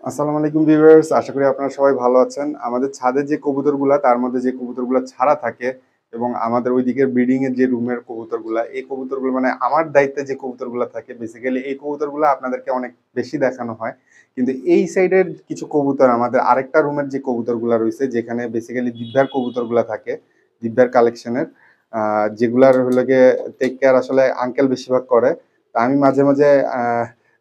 আসসালামু আলাইকুম ভিউয়ার্স, আশা করি আপনারা সবাই ভালো আছেন। আমাদের ছাদে যে কবুতরগুলা তার মধ্যে যে কবুতরগুলা ছাড়া থাকে এবং আমাদের ওইদিকের ব্রিডিং এর যে রুমের কবুতরগুলা, এই কবুতরগুলো মানে আমার দায়িত্বে যে কবুতরগুলা থাকে, বেসিক্যালি এই কবুতরগুলা আপনাদেরকে অনেক বেশি দেখানো হয়। কিন্তু এই সাইডের কিছু কবুতর আমাদের আরেকটা রুমের যে কবুতরগুলা রয়েছে, যেখানে বেসিক্যালি দিব্যার কবুতরগুলা থাকে, দিব্যার কালেকশনের, যেগুলার হলো গিয়ে টেক কেয়ার আসলে আঙ্কেল বেশিরভাগ করে। তা আমি মাঝে মাঝে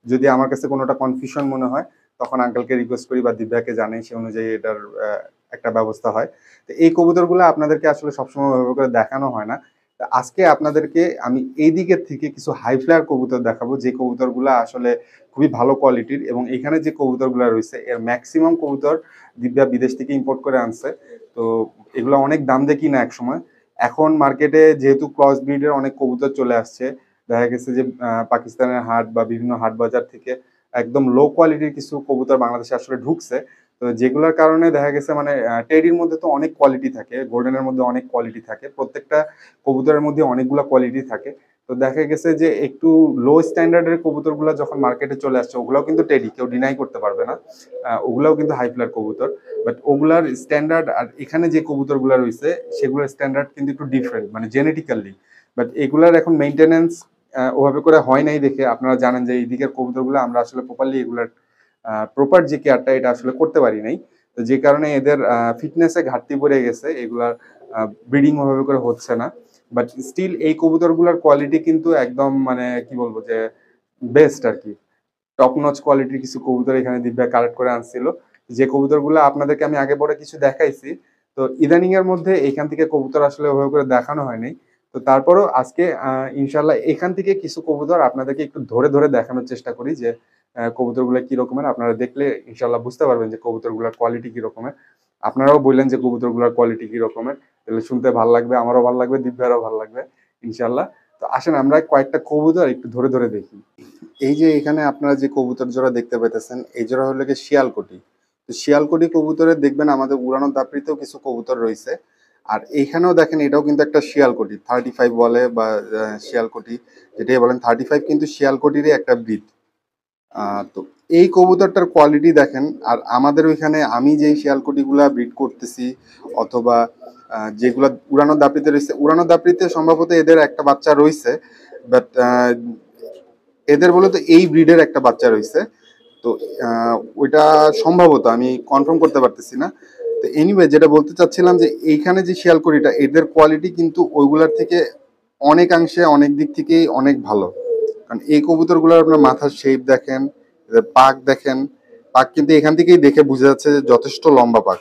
যদি আমার কাছে কোনোটা কনফিউশন মনে হয়, তখন আঙ্কেলকে রিকোয়েস্ট করি বা দিব্যাকে জানাই, সে অনুযায়ী এটার একটা ব্যবস্থা হয়। তো এই কবুতরগুলো আপনাদেরকে আসলে সবসময় ওইভাবে করে দেখানো হয় না। তো আজকে আপনাদেরকে আমি এই দিকের থেকে কিছু হাই ফ্লায়ার কবুতর দেখাবো, যে কবুতরগুলো আসলে খুবই ভালো কোয়ালিটির, এবং এখানে যে কবুতরগুলো রয়েছে এর ম্যাক্সিমাম কবুতর দিব্যা বিদেশ থেকে ইম্পোর্ট করে আনছে। তো এগুলো অনেক দাম দিয়ে কিনা এক সময়। এখন মার্কেটে যেহেতু ক্রস ব্রিডের অনেক কবুতর চলে আসছে, দেখা গেছে যে পাকিস্তানের হাট বা বিভিন্ন হাট বাজার থেকে একদম লো কোয়ালিটির কিছু কবুতর বাংলাদেশে আসলে ঢুকছে। তো যেগুলোর কারণে দেখা গেছে মানে টেডির মধ্যে তো অনেক কোয়ালিটি থাকে, গোল্ডেনের মধ্যে অনেক কোয়ালিটি থাকে, প্রত্যেকটা কবুতরের মধ্যে অনেকগুলো কোয়ালিটি থাকে। তো দেখা গেছে যে একটু লো স্ট্যান্ডার্ডের কবুতরগুলো যখন মার্কেটে চলে আসছে, ওগুলাও কিন্তু টেডি, কেউ ডিনাই করতে পারবে না, ওগুলাও কিন্তু হাই ফ্লার কবুতর। বাট ওগুলার স্ট্যান্ডার্ড আর এখানে যে কবুতরগুলো রয়েছে সেগুলোর স্ট্যান্ডার্ড কিন্তু একটু ডিফারেন্ট, মানে জেনেটিক্যালি। বাট এগুলার এখন মেনটেনেন্স ওভাবে করে হয় নাই দেখে আপনারা জানেন যে এই দিকের কবুতরগুলো আমরা আসলে প্রপারলি এগুলার প্রপার যে কেয়ারটা এটা আসলে করতে পারি নাই। তো যে কারণে এদের ফিটনেসে ঘাটতি পড়ে গেছে, এগুলার ব্রিডিং ওভাবে করে হচ্ছে না। বাট স্টিল এই কবুতরগুলোর কোয়ালিটি কিন্তু একদম মানে কি বলবো যে বেস্ট আর কি। টপ নচ কোয়ালিটির কিছু কবুতর এখানে দিব্যা কালেক্ট করে আনছিল, যে কবুতরগুলো আপনাদেরকে আমি আগে পরে কিছু দেখাইছি। তো ইদানিং এর মধ্যে এখান থেকে কবুতর আসলে ওভাবে করে দেখানো হয়নি। তো তারপরও আজকে ইনশাল্লাহ এখান থেকে কিছু কবুতর আপনাদেরকে একটু ধরে ধরে দেখানোর চেষ্টা করি, যে কবুতরগুলো কি রকমের। আপনারা দেখলে ইনশাল্লাহ বুঝতে পারবেন যে কবুতরগুলোর কোয়ালিটি কি রকমের। আপনারাও বললেন যে কবুতরগুলোর কোয়ালিটি কি রকমের, তাহলে শুনতে ভালো লাগবে, আমারও ভালো লাগবে, দিব্যারও ভালো লাগবে ইনশাল্লাহ। তো আসেন আমরা কয়েকটা কবুতর একটু ধরে ধরে দেখি। এই যে এখানে আপনারা যে কবুতর জোড়া দেখতে পাইতেছেন, এই জোড়া হলো গিয়ে শিয়ালকোটি। তো শিয়ালকোটি কবুতরের দেখবেন আমাদের উড়ানো দাপড়িতেও কিছু কবুতর রয়েছে। আর এইখানেও দেখেন, এটাও কিন্তু একটা শিয়ালকোটি, 35 বলে বা শিয়ালকোটি যেটাই বলেন, 35 কিন্তু শিয়ালকোটিরই একটা ব্রিড। তো এই কবুতরটার কোয়ালিটি দেখেন। আর আমাদের ওইখানে আমি যেই শিয়ালকুটিগুলা ব্রিড করতেছি, অথবা যেগুলা উড়ানো দাপড়িতে রয়েছে, উড়ানো দাপড়িতে সম্ভবত এদের একটা বাচ্চা রয়েছে। বাট এদের বলে তো এই ব্রিডের একটা বাচ্চা রয়েছে। তো ওইটা সম্ভবত আমি কনফার্ম করতে পারতেছি না। তো এনিওয়ে, যেটা বলতে চাচ্ছিলাম যে এইখানে যে শিয়ালকুড়িটা, এদের কোয়ালিটি কিন্তু ওইগুলার থেকে অনেকাংশে অনেক দিক থেকেই অনেক ভালো। কারণ এই কবুতরগুলোর আপনার মাথার শেপ দেখেন, এদের পাক দেখেন। পাক কিন্তু এখান থেকেই দেখে বোঝা যাচ্ছে যে যথেষ্ট লম্বা পাক,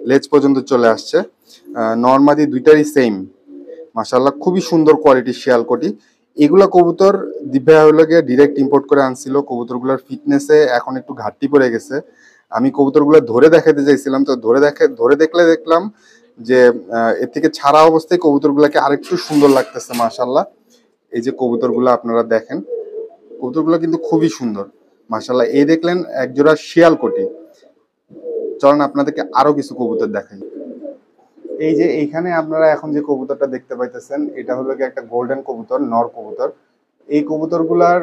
লেজ পর্যন্ত চলে আসছে। নর্মালি দুইটারই সেম। মাশাআল্লাহ, খুবই সুন্দর কোয়ালিটির শিয়ালকোটি। এগুলা কবুতর দিব্যা হলো গিয়ে ডিরেক্ট ইম্পোর্ট করে আনছিল। কবুতরগুলোর ফিটনেসে এখন একটু ঘাটতি পড়ে গেছে। আমি কবুতরগুলো ধরে দেখাতে চাইছিলাম, তো ধরে দেখলে দেখলাম যে এর থেকে ছাড়া অবস্থায় কবুতরগুলোকে আরেকটু সুন্দর লাগতেছে মাশাআল্লাহ। এই যে কবুতরগুলো আপনারা দেখেন, কবুতরগুলো কিন্তু খুবই সুন্দর মাশাআল্লাহ। এই দেখলেন একজোড়া শিয়ালকোটি। চলুন আপনাদেরকে আরো কিছু কবুতর দেখাই। এই যে এইখানে আপনারা এখন যে কবুতরটা দেখতে পাইতেছেন, এটা হলো কি একটা গোল্ডেন কবুতর, নর কবুতর। এই কবুতরগুলার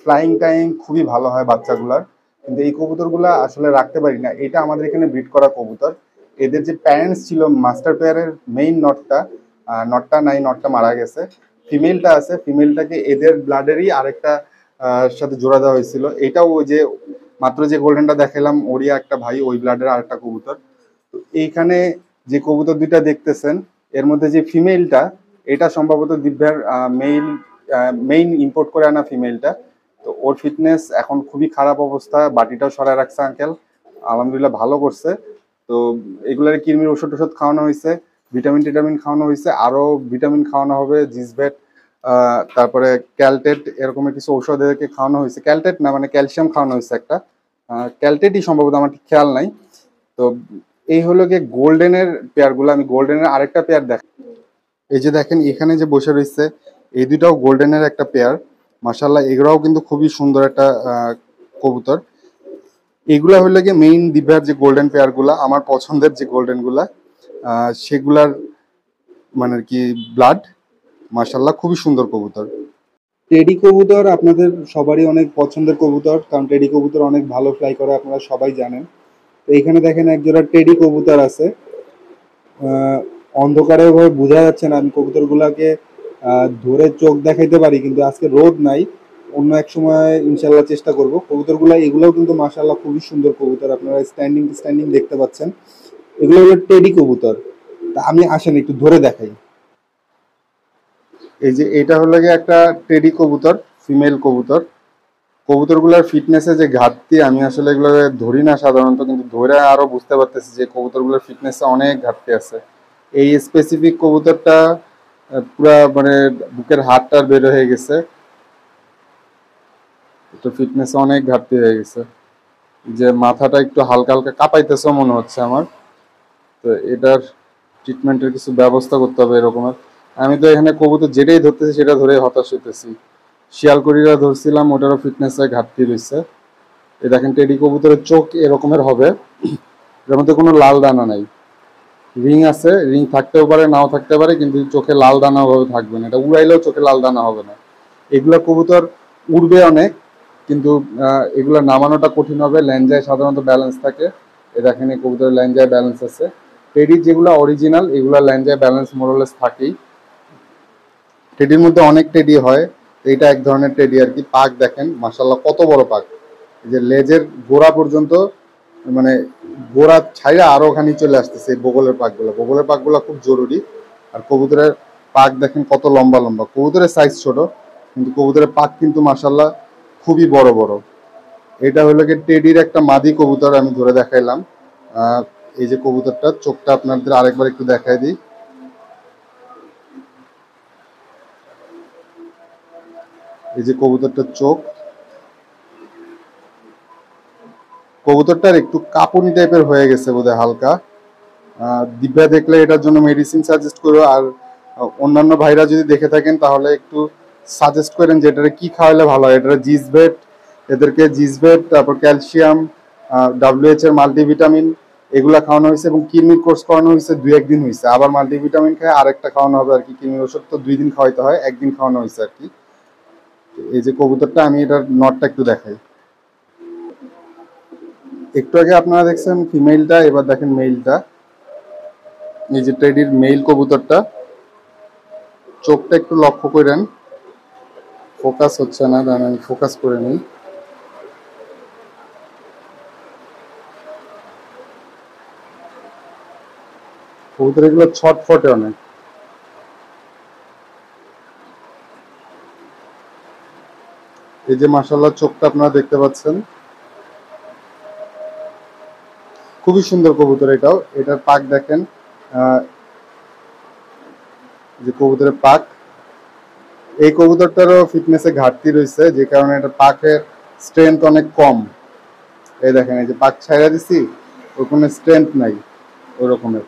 ফ্লাইং টাইম খুবই ভালো হয় বাচ্চাগুলার, কিন্তু এই কবুতরগুলা আসলে রাখতে পারি না। এটা আমাদের এখানে ব্রিড করা কবুতর। এদের যে প্যারেন্টস ছিল, মাস্টার পেয়ারের মেইন নটটা নাই, নটটা মারা গেছে। ফিমেলটা আছে, ফিমেলটাকে এদের ব্লাডেরই আরেকটা সাথে জোড়া দেওয়া হয়েছিল। এটাও ওই যে মাত্র যে গোল্ডেনটা দেখালাম, ওরিয়া একটা ভাই, ওই ব্লাডের আরেকটা কবুতর। তো এইখানে যে কবুতর দুইটা দেখতেছেন, এর মধ্যে যে ফিমেলটা, এটা সম্ভবত দিব্যার মেইন ইম্পোর্ট করে আনা ফিমেলটা। তো ওর ফিটনেস এখন খুবই খারাপ অবস্থা, বাটিটাও সরায় রাখছে আঙ্কেল, আলহামদুলিল্লাহ ভালো করছে। তো এগুলার কৃমির ওষুধ টষুধ খাওয়ানো হয়েছে, ভিটামিন টিটামিন খাওয়ানো হয়েছে, আরো ভিটামিন খাওয়ানো হবে, জিসভেট, তারপরে ক্যালটেট, এরকমের কিছু ঔষধ এদেরকে খাওয়ানো হয়েছে। ক্যালটেট না, মানে ক্যালসিয়াম খাওয়ানো হয়েছে একটা, ক্যালটেটই সম্ভবত, আমার ঠিক খেয়াল নাই। তো এই হলো গিয়ে গোল্ডেনের পেয়ারগুলো। আমি গোল্ডেনের আরেকটা পেয়ার দেখ, এই যে দেখেন এখানে যে বসে রয়েছে, এই দুটাও গোল্ডেনের একটা পেয়ার। মাশাআল্লাহ, এগুলাও কিন্তু খুবই সুন্দর একটা কবুতর। এগুলা হলো গিয়ে মেইন দিব্যার যে গোল্ডেন পেয়ার গুলা, আমার পছন্দের যে গোল্ডেন গুলা, সেগুলার মানে কি ব্লাড। মাশাআল্লাহ, খুবই সুন্দর কবুতর। টেডি কবুতর আপনাদের সবারই অনেক পছন্দের কবুতর, কারণ টেডি কবুতর অনেক ভালো ফ্লাই করে, আপনারা সবাই জানেন। তো এখানে দেখেন একজোড়া টেডি কবুতর আছে। আহ, অন্ধকারে ওভাবে বোঝা যাচ্ছে না, আমি কবুতরগুলাকে ধরে চোখ দেখাইতে পারি, কিন্তু আজকে রোদ নাই, অন্য এক সময় ইনশাল্লাহ চেষ্টা করব। কবুতরগুলা এগুলোও কিন্তু মাশাল্লাহ খুবই সুন্দর কবুতর, আপনারা স্ট্যান্ডিং স্ট্যান্ডিং দেখতে পাচ্ছেন। এগুলো হলো টেডি কবুতর। তা আমি আসেন একটু ধরে দেখাই। এই যে এটা হলো গিয়ে একটা টেডি কবুতর, ফিমেল কবুতর। কবুতরগুলোর ফিটনেসে যে ঘাটতি, আমি আসলে এগুলো ধরি না সাধারণত, কিন্তু ধরে আরো বুঝতে পারতেছি যে কবুতরগুলোর ফিটনেসে অনেক ঘাটতি আছে। এই স্পেসিফিক কবুতরটা পুরা মানে বুকের হাড়টার বের হয়ে গেছে, তো ফিটনেসে অনেক ঘাটতি হয়ে গেছে। যে মাথাটা একটু হালকা হালকা কাঁপাইতেছে মনে হচ্ছে আমার। তো এটার ট্রিটমেন্টের কিছু ব্যবস্থা করতে হবে এরকমের। আমি তো এখানে কবুতর যেটাই ধরতেছি সেটা ধরে হতাশ হইতেছি। শিয়ালকুড়িরা ধরছিলাম, ওটারও ফিটনেসে ঘাটতি রয়েছে। এই দেখেন টেডি কবুতরের চোখ এরকমের হবে, এর মধ্যে কোনো লাল দানা নাই। রিং আছে, রিং থাকতেও পারে নাও থাকতে পারে, কিন্তু চোখে লাল দানা ভাবে থাকবে না, এটা উড়াইলেও চোখে লাল দানা হবে না। এগুলা কবুতর উড়বে অনেক, কিন্তু এগুলো নামানোটা কঠিন হবে। ল্যাঞ্জায় সাধারণত ব্যালেন্স থাকে, এ দেখেন এই কবুতরের ল্যাঞ্জায় ব্যালেন্স আছে। টেডির যেগুলো অরিজিনাল এগুলো ল্যাঞ্জায় ব্যালেন্স মোরলেস থাকেই। টেডির মধ্যে অনেক টেডি হয়, এইটা এক ধরনের টেডি আর কি। পাক দেখেন মাশাল্লাহ কত বড় পাক, এই যে লেজের গোড়া পর্যন্ত, মানে গোড়া ছাইরা আরো ওখানে চলে আসতেছে এই বগলের পাকগুলো। বগলের পাকগুলো খুব জরুরি। আর কবুতরের পাক দেখেন কত লম্বা লম্বা। কবুতরের সাইজ ছোট, কিন্তু কবুতরের পাক কিন্তু মাশাল্লাহ খুবই বড় বড়। এটা হলো কি টেডির একটা মাদি কবুতর, আমি ধরে দেখাইলাম। এই যে কবুতরটা চোখটা আপনাদের আরেকবার একটু দেখাই দিই। এই যে কবুতরটার চোখ, কবুতরটার একটু কাঁপুনি টাইপের হয়ে গেছে বোধহয় হালকা। দিব্যা দেখলে এটার জন্য মেডিসিন সাজেস্ট করো। আর অন্যান্য ভাইরা যদি দেখে থাকেন তাহলে একটু সাজেস্ট করেন যে এটারে কি খাওয়ালে ভালো হয়। এটা জিসভেট, এদেরকে জিসভেট, তারপর ক্যালসিয়াম, WH এর মাল্টিভিটামিন, এগুলা খাওয়ানো হয়েছে, এবং কৃমির কোর্স করানো হয়েছে 2-1 দিন হয়েছে। আবার মাল্টিভিটামিন খায় আরেকটা খাওয়ানো হবে আর কি। কৃমির ওষুধ তো 2 দিন খাওয়াইতে হয়, 1 দিন খাওয়ানো হয়েছে আর কি। এই যে কবুতরটা, আমি এটার নটটা একটু দেখাই। একটু আগে আপনারা দেখছেন ফিমেলটা, এবার দেখেন মেইলটা। এই যে টেডির মেইল কবুতরটা, চোখটা একটু লক্ষ্য করেন। ফোকাস হচ্ছে না, দাঁড়ান আমি ফোকাস করে নিই। কবুতর এগুলো ছটফটে অনেক। এই যে মাশাআল্লাহ চোখটা আপনারা দেখতে পাচ্ছেন, খুবই সুন্দর কবুতর এটাও। এটার পাক দেখেন, যে কবুতরের পাক, এই কবুতরটারও ফিটনেসে ঘাটতি রয়েছে, যে কারণে এটা পাকের স্ট্রেংথ অনেক কম। এই দেখেন এই যে পাক ছাইড়া দিছি, ওর কোনো স্ট্রেংথ নাই ওই রকমের।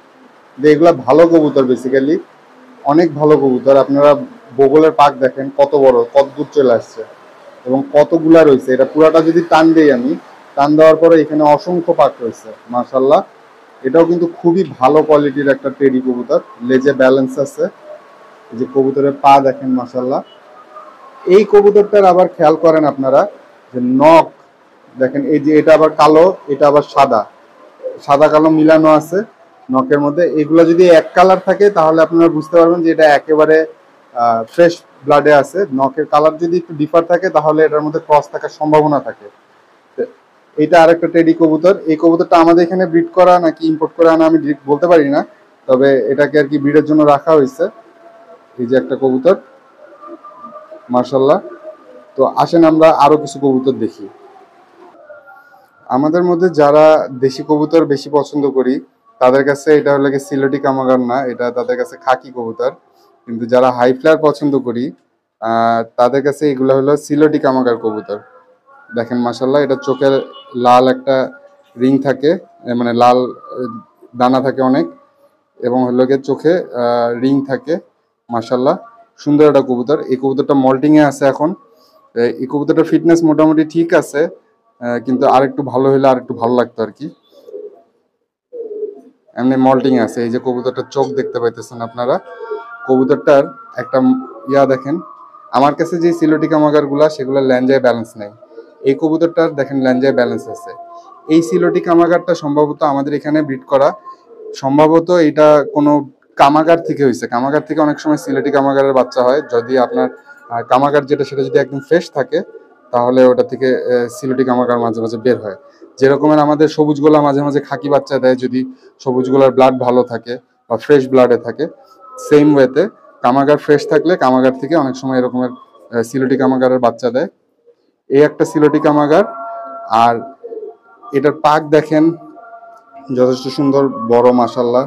যে এগুলা ভালো কবুতর, বেসিক্যালি অনেক ভালো কবুতর। আপনারা বগলের পাক দেখেন কত বড়, কত দূর চলে আসছে, এবং কতগুলা রয়েছে। এটা পুরাটা যদি টান দেই আমি, টান দেওয়ার পরে এখানে অসংখ্য পাক রয়েছে মাশাল্লাহ। এটাও কিন্তু খুবই ভালো কোয়ালিটির একটা টেডি কবুতর, লেজে ব্যালেন্স আছে। এই যে কবুতরের পা দেখেন মাশাল্লাহ। এই কবুতরটার আবার খেয়াল করেন আপনারা, যে নখ দেখেন, এই যে এটা আবার কালো, এটা আবার সাদা, সাদা কালো মিলানো আছে নখের মধ্যে। এগুলো যদি এক কালার থাকে তাহলে আপনারা বুঝতে পারবেন যে এটা একেবারে ফ্রেশ ব্লাডে আছে। নখের কালার যদি একটু ডিফার থাকে তাহলে এটার মধ্যে ক্রস থাকার সম্ভাবনা থাকে। এটা আরেকটা টেডি কবুতর। এই কবুতরটা আমাদের এখানে ব্রিড করা নাকি ইম্পোর্ট করা না আমি বলতে পারি না, তবে এটাকে আর কি ব্রিডের জন্য রাখা হয়েছে। এই যে একটা কবুতর মার্শাল্লাহ। তো আসেন আমরা আরো কিছু কবুতর দেখি। আমাদের মধ্যে যারা দেশি কবুতর বেশি পছন্দ করি তাদের কাছে এটা হলো সিলেটি কামাগার না, এটা তাদের কাছে খাকি কবুতর। কিন্তু যারা হাই ফ্লায়ার পছন্দ করি তাদের কাছে এগুলো হলো সিলেটি কামাগার কবুতর। দেখেন মাসাল্লাহ, এটা চোখের লাল একটা রিং থাকে, মানে লাল দানা থাকে অনেক, এবং হলো গিয়ে চোখে রিং থাকে। মাসাল্লাহ সুন্দর একটা কবুতর। এই কবুতরটা মল্টিং এ আছে এখন। এই কবুতরটা ফিটনেস মোটামুটি ঠিক আছে, কিন্তু আরেকটু ভালো হলে আরেকটু ভালো লাগতো আর কি। এমনি মল্টিং আছে। এই যে কবুতরটার চোখ দেখতে পাইতেছেন আপনারা। কবুতরটার একটা ইয়া দেখেন, আমার কাছে যে সিলোটি কামাগার গুলা সেগুলো ল্যাঞ্জায় ব্যালেন্স নেই। এই কবুতরটার দেখেন ল্যাঞ্জায় ব্যালেন্স আছে। এই সিলোটি কামাগারটা সম্ভবত আমাদের এখানে ব্রিড করা, সম্ভবত এটা কোনো কামাগার থেকে হয়েছে। কামাগার থেকে অনেক সময় সিলেটি কামাগারের বাচ্চা হয়, যদি আপনার কামাগার যেটা সেটা যদি একদম ফ্রেশ থাকে তাহলে ওটা থেকে সিলেটি কামাগার মাঝে মাঝে বের হয়। যেরকমের আমাদের সবুজ গোলা মাঝে মাঝে খাকি বাচ্চা দেয় যদি সবুজ গোলার ব্লাড ভালো থাকে বা ফ্রেশ ব্লাডে থাকে, সেম ওয়েতে কামাগার ফ্রেশ থাকলে কামাগার থেকে অনেক সময় এরকমের সিলেটি কামাগারের বাচ্চা দেয়। এই একটা সিলেটি কামাগার। আর এটার পাক দেখেন যথেষ্ট সুন্দর বড় মাশাল্লাহ,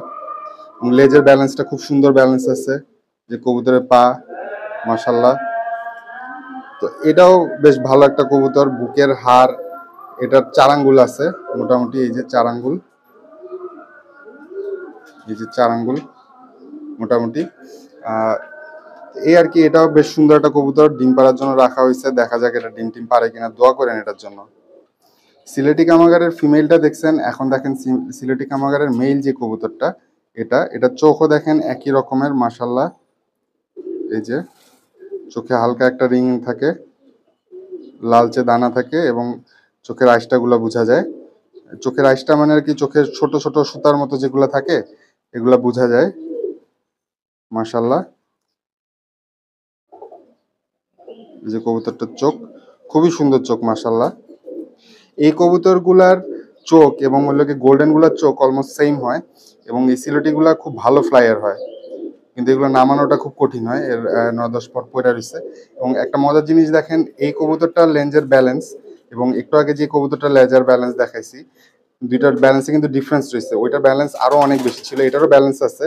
লেজের ব্যালেন্সটা খুব সুন্দর ব্যালেন্স আছে, যে কবুতরের পা মাশাল্লাহ। তো এটাও বেশ ভালো একটা কবুতর, বুকের হাড়, এটার 4 আঙ্গুল আছে মোটামুটি, এই যে 4 আঙ্গুল, এই যে 4 আঙ্গুল মোটামুটি। এই আর কি, এটাও বেশ সুন্দর একটা কবুতর, ডিম পাড়ার জন্য রাখা হয়েছে, দেখা যাক এটা ডিম টিম পারে কিনা, দোয়া করেন এটার জন্য। সিলেটি কামাগারের ফিমেলটা দেখছেন, এখন দেখেন সিলেটি কামাগারের মেল যে কবুতরটা, এটা চোখও দেখেন একই রকমের মাশাল্লাহ। এই যে চোখে হালকা একটা রিং থাকে, লালচে দানা থাকে এবং চোখের আইসটা গুলা বোঝা যায়। চোখের আইসটা মানে আর কি চোখের ছোট ছোট সুতার মতো যেগুলা থাকে এগুলা বোঝা যায় মাশাল্লাহ। এই যে কবুতরটার চোখ খুবই সুন্দর চোখ মাশাল্লাহ। এই কবুতর গুলার চোখ এবং গোল্ডেন গুলার চোখ অলমোস্ট সেম হয়, এবং এই সিলেটি গুলা খুব ভালো ফ্লাইয়ার হয়, কিন্তু এগুলো নামানোটা খুব কঠিন হয়, এর 9-10 পট পয়রা রয়েছে। এবং একটা মজার জিনিস দেখেন, এই কবুতরটার লেন্সের ব্যালেন্স এবং একটু আগে যে কবুতরটা লেজার ব্যালেন্স দেখাইছি, দুইটার ব্যালেন্সে কিন্তু ডিফারেন্স রয়েছে। ওইটার ব্যালেন্স আরো অনেক বেশি ছিল, এটারও ব্যালেন্স আছে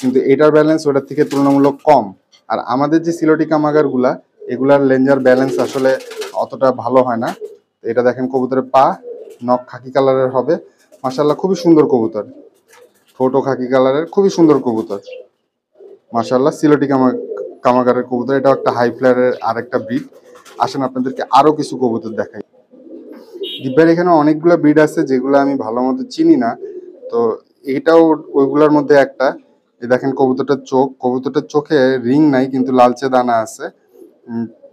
কিন্তু এটার ব্যালেন্স ওটার থেকে তুলনামূলক কম। আর আমাদের যে সিলোটি কামাগার গুলা, এগুলার লেঞ্জার ব্যালেন্স আসলে অতটা ভালো হয় না। এটা দেখেন কবুতরের পা, নখ খাকি কালারের হবে মাশাল্লাহ, খুবই সুন্দর কবুতর, ঠোঁটও খাকি কালারের, খুবই সুন্দর কবুতর মাশাল্লাহ। সিলোটি কামাগারের কবুতর, এটাও একটা হাই ফ্লায়ারের আরেকটা ব্রিড। আসেন আপনাদেরকে আরো কিছু কবুতর দেখাই। দিব্যার এখানে অনেকগুলো ব্রিড আছে যেগুলো আমি ভালো মতো চিনি না, তো এটাও ওইগুলোর মধ্যে একটা। এই দেখেন কবুতরটার চোখ, কবুতরটার চোখে রিং নাই কিন্তু লালচে দানা আছে।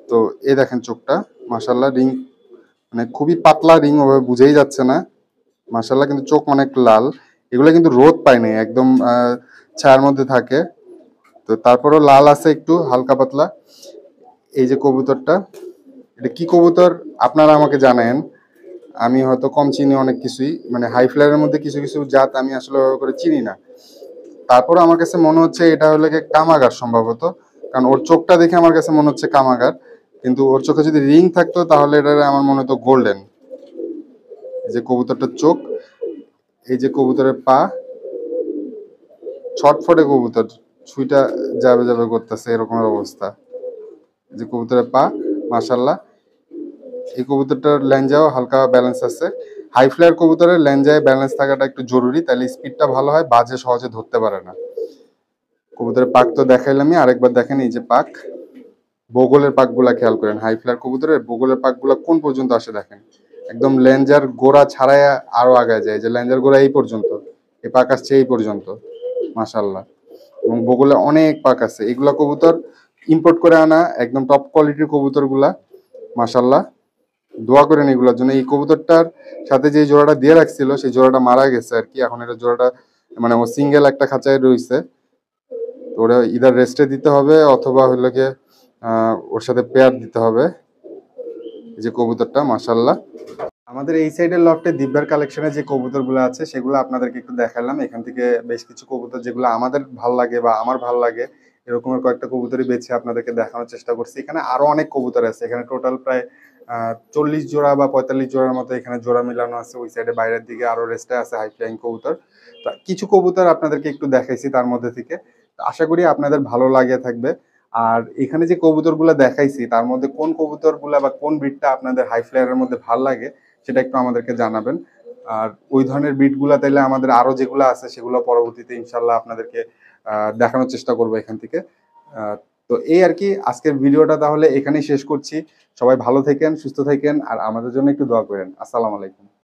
তো এই দেখেন চোখটা মাশাল্লাহ, রিং মানে খুবই পাতলা রিং, ওভাবে বুঝেই যাচ্ছে না মাশাল্লাহ, কিন্তু চোখ অনেক লাল। এগুলো কিন্তু রোদ পায় নাই, একদম ছায়ার মধ্যে থাকে, তো তারপরেও লাল আছে একটু হালকা পাতলা। এই যে কবুতরটা, এটা কি কবুতর আপনারা আমাকে জানেন, আমি হয়তো কম চিনি অনেক কিছুই, মানে হাই ফ্লায়ারের মধ্যে কিছু কিছু জাত আমি আসলে ওভাবে করে চিনি না। তারপর আমার কাছে মনে হচ্ছে এটা হলো গিয়ে কামাগার সম্ভবত, কারণ ওর চোখটা দেখে আমার কাছে মনে হচ্ছে কামাগার, কিন্তু ওর চোখে যদি রিং থাকতো তাহলে এটা আমার মনে হতো গোল্ডেন। এই যে কবুতরটার চোখ, এই যে কবুতরের পা, ছটফটে কবুতর, ছুইটা যাবে যাবে করতেছে এরকমের অবস্থা। এই যে কবুতরের পা মাশাল্লাহ। এই কবুতরটার ল্যাঞ্জাও হালকা ব্যালেন্স আছে। হাই ফ্লায়ার কবুতরের ল্যাঞ্জায় ব্যালেন্স থাকাটা একটু জরুরি, তাহলে স্পিডটা ভালো হয়, বাজে সহজে ধরতে পারে না। কবুতরের পাক তো দেখাইলামই, আরেকবার দেখেন এই যে পাক, বগলের পাকগুলা খেয়াল করেন, হাই ফ্লায়ার কবুতরের বগলের পাকগুলা কোন পর্যন্ত আসে দেখেন, একদম ল্যাঞ্জার গোড়া ছাড়াই আরো আগায় যায়, যে ল্যাঞ্জার গোড়া এই পর্যন্ত, এই পাক আসছে এই পর্যন্ত মাশাল্লাহ। এবং বগলে অনেক পাক আছে। এগুলা কবুতর ইম্পোর্ট করে আনা একদম টপ কোয়ালিটির কবুতর গুলা মাশাল্লাহ। দোয়া করেন এগুলোর জন্য। এই কবুতরটার সাথে যে জোড়াটা দিয়ে রাখছিল সেই জোড়াটা মারা গেছে আর কি, এখন এটা জোড়াটা মানে ও সিঙ্গেল একটা খাঁচায় রয়েছে, তো ওরা ইদার রেস্টে দিতে হবে অথবা হইলো গিয়ে ওর সাথে পেয়ার দিতে হবে। এই যে কবুতরটা মাশাল্লাহ। আমাদের এই সাইডের লফটে দিব্যার কালেকশনে যে কবুতরগুলো আছে সেগুলো আপনাদেরকে একটু দেখালাম। এখান থেকে বেশ কিছু কবুতর যেগুলো আমাদের ভাল লাগে বা আমার ভাল লাগে এরকমের কয়েকটা কবুতরই বেছে আপনাদেরকে দেখানোর চেষ্টা করছি। এখানে আরো অনেক কবুতর আছে, এখানে টোটাল প্রায় 40 জোড়া বা 45 জোড়ার মতো এখানে জোড়া মিলানো আছে। ওই সাইডে বাইরের দিকে আরো রেস্টে আছে হাই ফ্লাইং কবুতর। তো কিছু কবুতর আপনাদেরকে একটু দেখাইছি তার মধ্যে থেকে, আশা করি আপনাদের ভালো লাগে থাকবে। আর এখানে যে কবুতরগুলো দেখাইছি তার মধ্যে কোন কবুতরগুলা বা কোন ব্রিডটা আপনাদের হাই ফ্লায়ারের মধ্যে ভাল লাগে সেটা একটু আমাদেরকে জানাবেন। আর ওই ধরনের বিট গুলা তাইলে আমাদের আরো যেগুলো আছে সেগুলো পরবর্তীতে ইনশাল্লাহ আপনাদেরকে দেখানোর চেষ্টা করবো এখান থেকে। তো এই আর কি, আজকের ভিডিওটা তাহলে এখানেই শেষ করছি। সবাই ভালো থাকেন, সুস্থ থাকেন, আর আমাদের জন্য একটু দোয়া করেন। আসসালামু আলাইকুম।